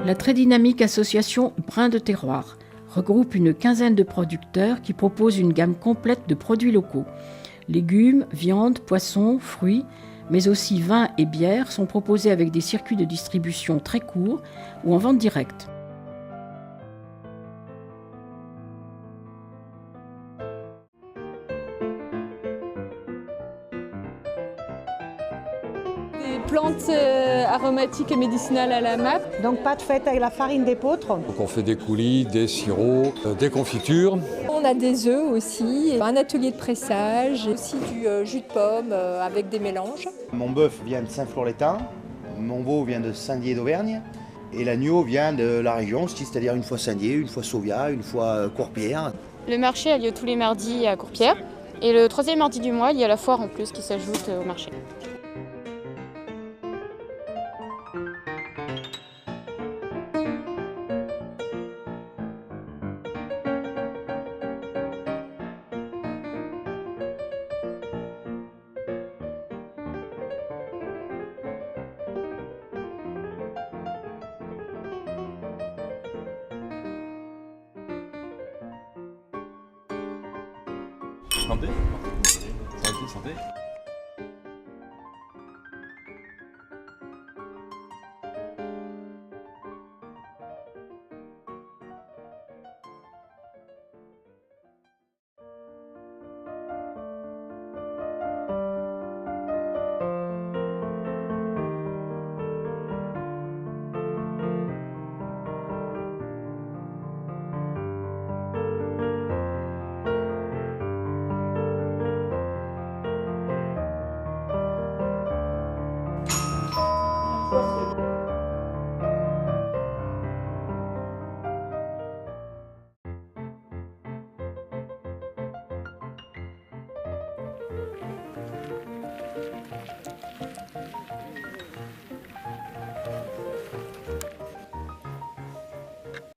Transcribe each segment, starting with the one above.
La très dynamique association Brin de Terroir regroupe une quinzaine de producteurs qui proposent une gamme complète de produits locaux. Légumes, viandes, poissons, fruits, mais aussi vins et bières sont proposés avec des circuits de distribution très courts ou en vente directe. Des plantes aromatiques et médicinales à la MAP. Donc pâte faite avec la farine d'épeautre. Donc on fait des coulis, des sirops, des confitures. On a des œufs aussi, un atelier de pressage, aussi du jus de pomme avec des mélanges. Mon bœuf vient de Saint-Flour-l'Étang, mon veau vient de Saint-Dié d'Auvergne et l'agneau vient de la région, c'est-à-dire une fois Saint-Dié, une fois Sauvia, une fois Courpierre. Le marché a lieu tous les mardis à Courpierre et le troisième mardi du mois, il y a la foire en plus qui s'ajoute au marché. Santé. Santé.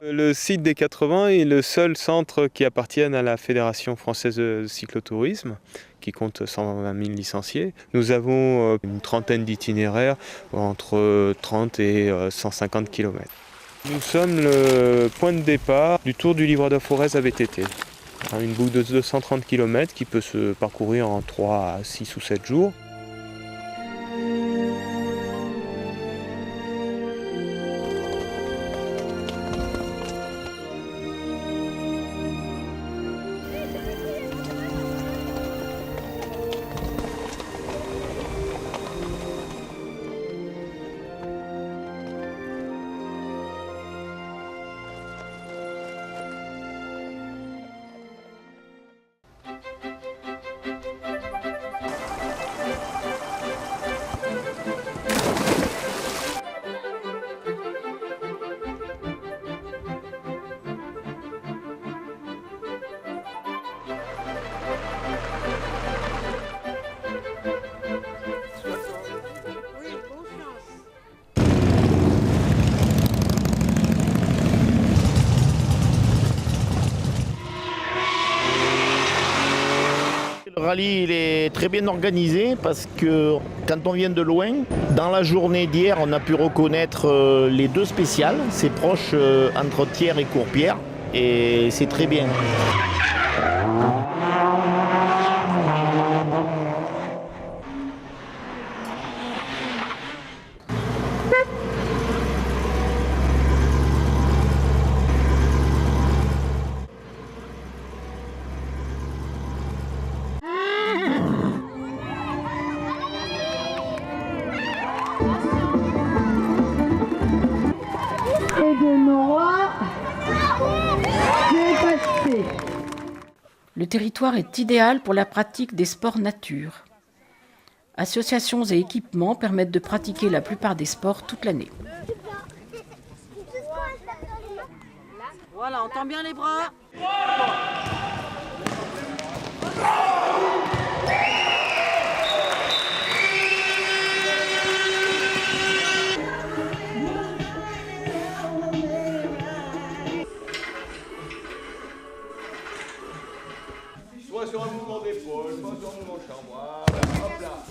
Le site des 80 est le seul centre qui appartienne à la Fédération française de cyclotourisme, qui compte 120 000 licenciés. Nous avons une trentaine d'itinéraires entre 30 et 150 km. Nous sommes le point de départ du Tour du Livre de Forez à VTT. Une boucle de 230 km qui peut se parcourir en 3 à 6 ou 7 jours. Le rallye il est très bien organisé parce que quand on vient de loin, dans la journée d'hier, on a pu reconnaître les deux spéciales. C'est proche entre Thiers et Courpierre et c'est très bien. Le territoire est idéal pour la pratique des sports nature. Associations et équipements permettent de pratiquer la plupart des sports toute l'année. Voilà, on tend bien les bras. Soit sur un mouvement d'épaule, soit sur un mouvement de chambre. Hop là.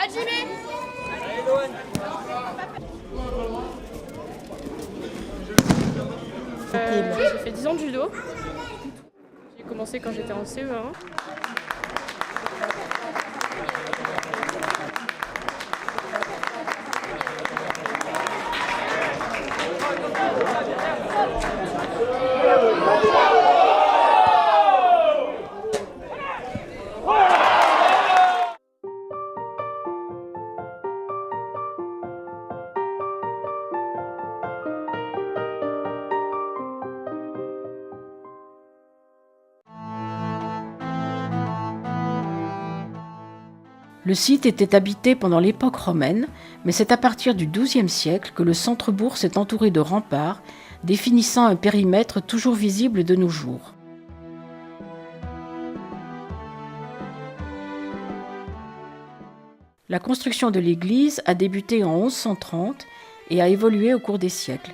J'ai fait 10 ans de judo. J'ai commencé quand j'étais en CE1. Le site était habité pendant l'époque romaine, mais c'est à partir du XIIe siècle que le centre-bourg s'est entouré de remparts, définissant un périmètre toujours visible de nos jours. La construction de l'église a débuté en 1130 et a évolué au cours des siècles.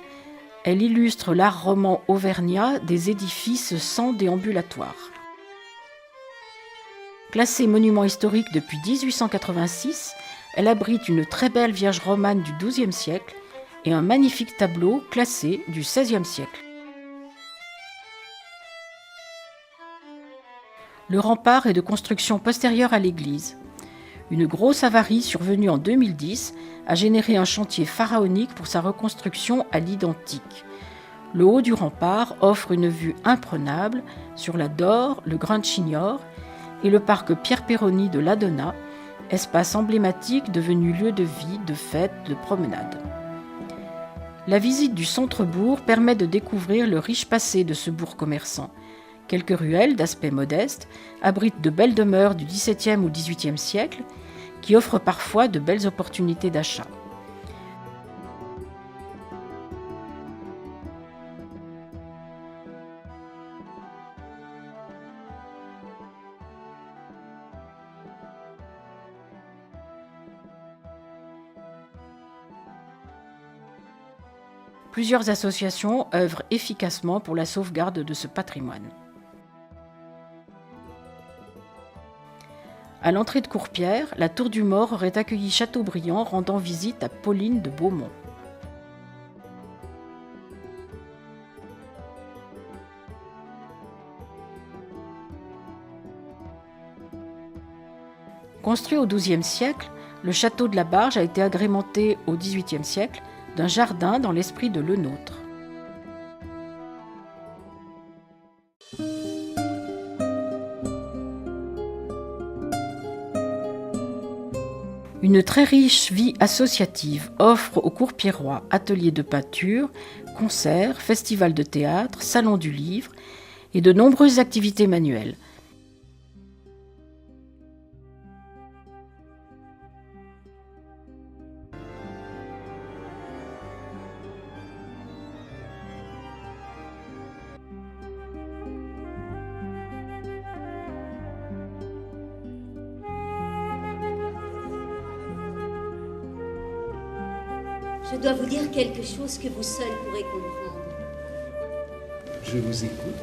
Elle illustre l'art roman auvergnat des édifices sans déambulatoire. Classée monument historique depuis 1886, elle abrite une très belle Vierge romane du XIIe siècle et un magnifique tableau classé du XVIe siècle. Le rempart est de construction postérieure à l'église. Une grosse avarie survenue en 2010 a généré un chantier pharaonique pour sa reconstruction à l'identique. Le haut du rempart offre une vue imprenable sur la Dore, le Grand Chignor et le parc Pierre-Perroni de l'Adona, espace emblématique devenu lieu de vie, de fête, de promenade. La visite du centre-bourg permet de découvrir le riche passé de ce bourg commerçant. Quelques ruelles d'aspect modeste abritent de belles demeures du XVIIe ou XVIIIe siècle qui offrent parfois de belles opportunités d'achat. Plusieurs associations œuvrent efficacement pour la sauvegarde de ce patrimoine. À l'entrée de Courpierre, la Tour du Mort aurait accueilli Chateaubriand rendant visite à Pauline de Beaumont. Construit au XIIe siècle, le château de la Barge a été agrémenté au XVIIIe siècle d'un jardin dans l'esprit de Le Nôtre. Une très riche vie associative offre aux Courpierrois ateliers de peinture, concerts, festivals de théâtre, salons du livre et de nombreuses activités manuelles. Je dois vous dire quelque chose que vous seul pourrez comprendre. Je vous écoute.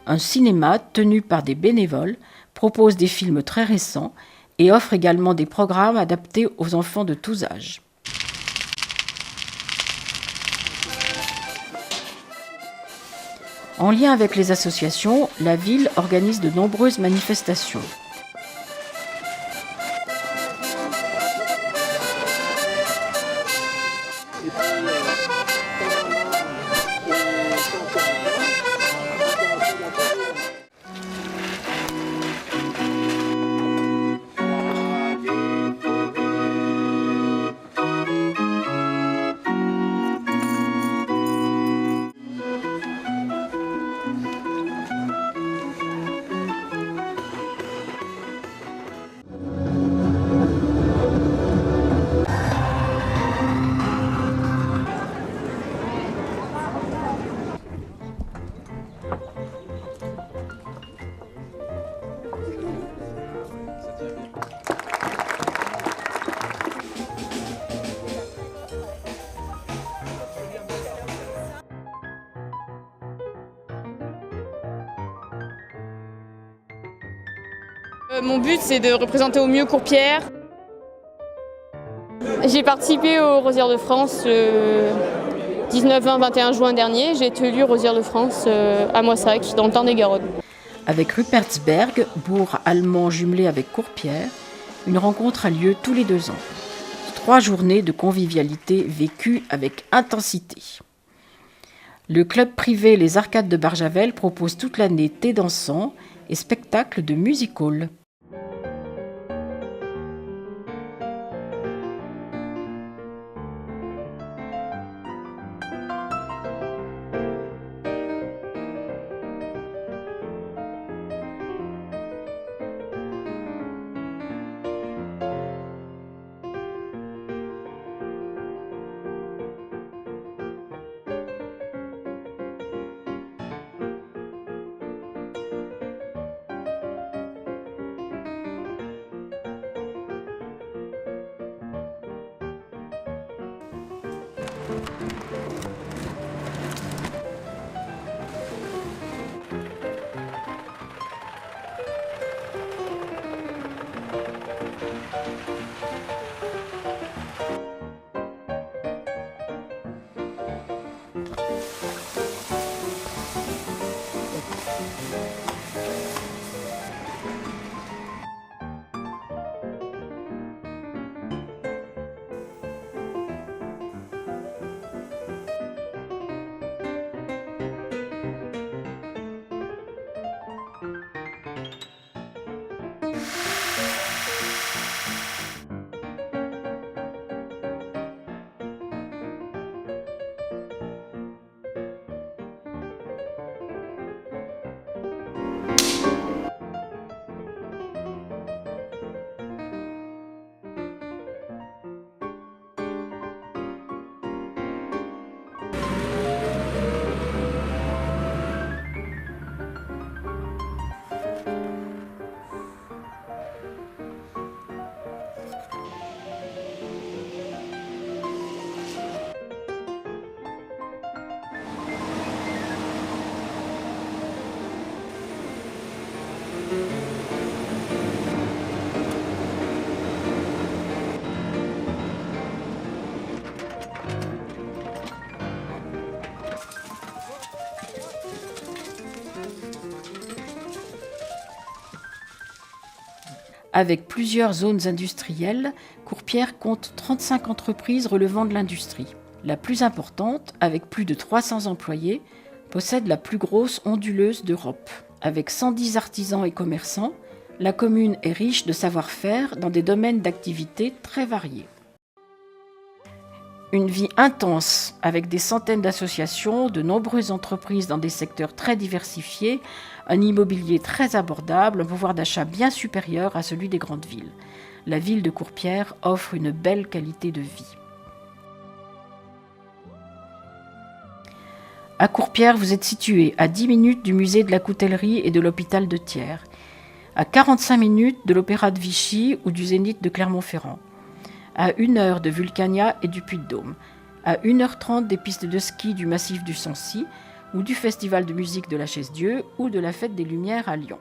Un cinéma tenu par des bénévoles propose des films très récents et offre également des programmes adaptés aux enfants de tous âges. En lien avec les associations, la ville organise de nombreuses manifestations. Mon but, c'est de représenter au mieux Courpierre. J'ai participé aux Rosières de France le 19, 20, 21 juin dernier. J'ai été élue Rosière de France à Moissac, dans le Tarn-et-Garonne. Avec Rupertsberg, bourg allemand jumelé avec Courpierre, une rencontre a lieu tous les 2 ans. 3 journées de convivialité vécues avec intensité. Le club privé Les Arcades de Barjavel propose toute l'année thé dansant et spectacles de music-hall. Avec plusieurs zones industrielles, Courpierre compte 35 entreprises relevant de l'industrie. La plus importante, avec plus de 300 employés, possède la plus grosse onduleuse d'Europe. Avec 110 artisans et commerçants, la commune est riche de savoir-faire dans des domaines d'activité très variés. Une vie intense avec des centaines d'associations, de nombreuses entreprises dans des secteurs très diversifiés, un immobilier très abordable, un pouvoir d'achat bien supérieur à celui des grandes villes. La ville de Courpierre offre une belle qualité de vie. À Courpierre, vous êtes situé à 10 minutes du musée de la coutellerie et de l'hôpital de Thiers, à 45 minutes de l'Opéra de Vichy ou du Zénith de Clermont-Ferrand, à 1 heure de Vulcania et du Puy-de-Dôme, à 1h30 des pistes de ski du massif du Sancy ou du Festival de musique de la Chaise-Dieu ou de la Fête des Lumières à Lyon.